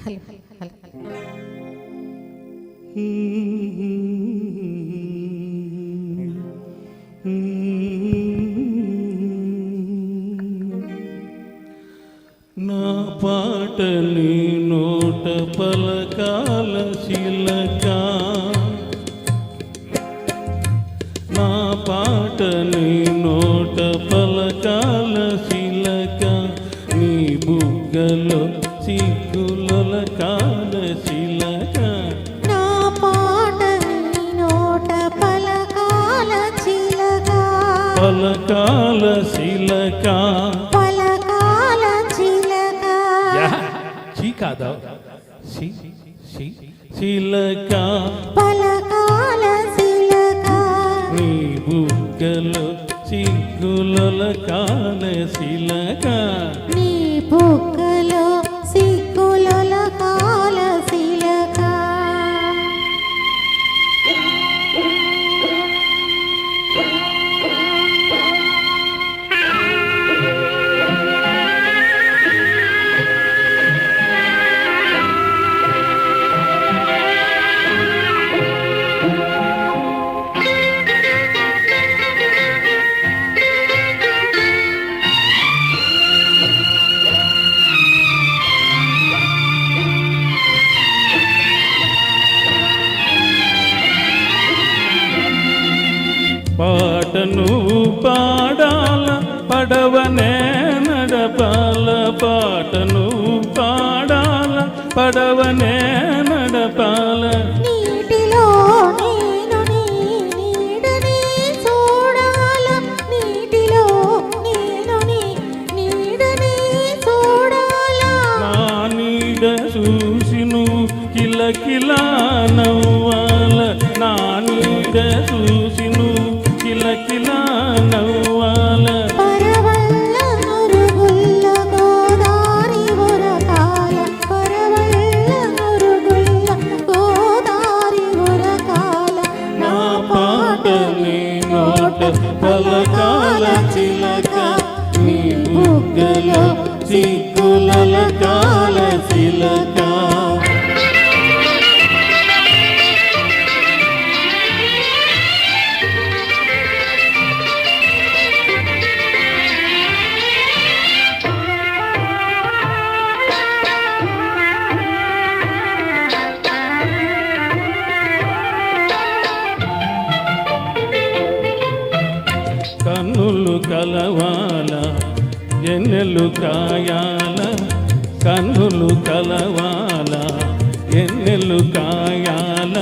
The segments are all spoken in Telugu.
నా పాట నీ నోట పలకాల శిలక, నా పాట నీ నోట పలకాల శిలక, నీ బుగ్గలో సిగ్గుల కాల శిలక, నా పాట నీ నోట పలకాల చిలక, పలకాల శిలక, పలకాల చిలక. కాదా శిలక, పలకాల శిలక, నీ బుగ్గలో సిగ్గుల కాల శిలక, నీ బుగ్గలో సిగ్గుల కాల శిలక. పాటను పాడాల పడవనే నడపాల, పాటను పాడాల పడవనే నడపాల, నీటిలో నేను నీ నీడని చూడాల, నీటిలో నేను నీ నీడని చూడాల. నా నీడ చూసి నువ్వు కిలకిలా నవ్వాల, నా నీడ చూసి నువ్వు కిలకిలా నవ్వాల. పరవళ్ళ నురుగుల్ల గోదారి ఉరకాల, పరవళ్ళ నురుగుల్ల గోదారి ఉరకాల. నా పాట నీ నోట పలకాల చిలక, నీ బుగ్గలో సిగ్గుల కాల శిలక. కన్నులు కలవాల ఎన్నెలు కాయాల, కన్నులు కలవాల ఎన్నెలు కాయాల,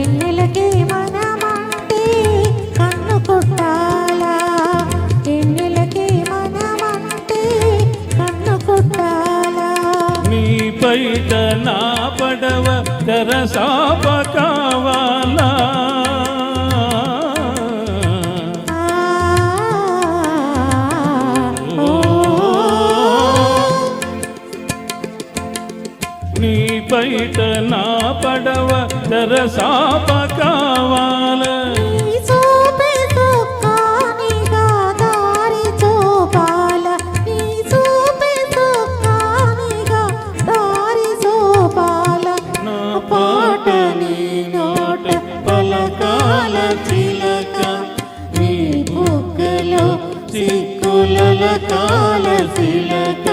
ఎన్నెలకే మనమంటే కన్ను కొట్టాలా, ఎన్నెలకే మనమంటే కన్ను కొట్టాలా. నీ బయట నా పడవ తెరసాప కావాలా, నీ బయట నా పడవ తెరసాప కావాల. నీ చూపే దుఃఖానిగా దారి చూపాల, నీ చూపే దుఃఖానిగా దారి చూపాల. నా పాట నీ నోట పలకాల చిలక, నీ బుగ్గలో సిగ్గుల కాల శిలక,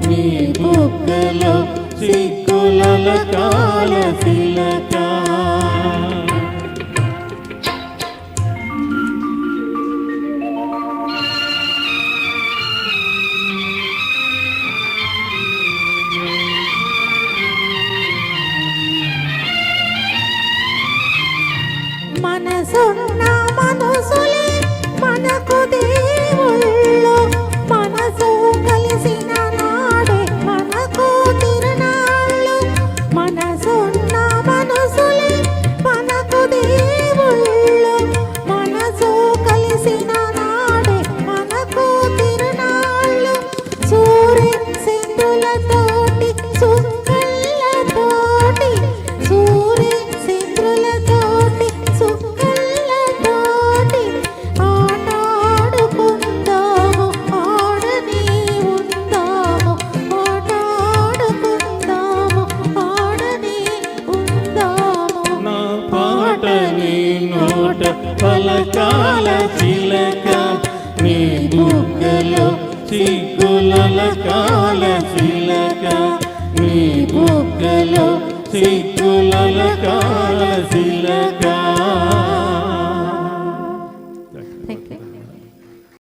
నీ బుగ్గలో సిగ్గుల కాల శిలక. మనసున్న మనసులే మనకు దేవుళ్ళు, మనసు కలిసిన నాడే మనకు తిరునాళ్ళు. మనసున్న మనసు నోట పలకాల చిలక నీ బుగ్గలో సిగ్గుల కాల చిలక నీ బుగ్గలో సిగ్గు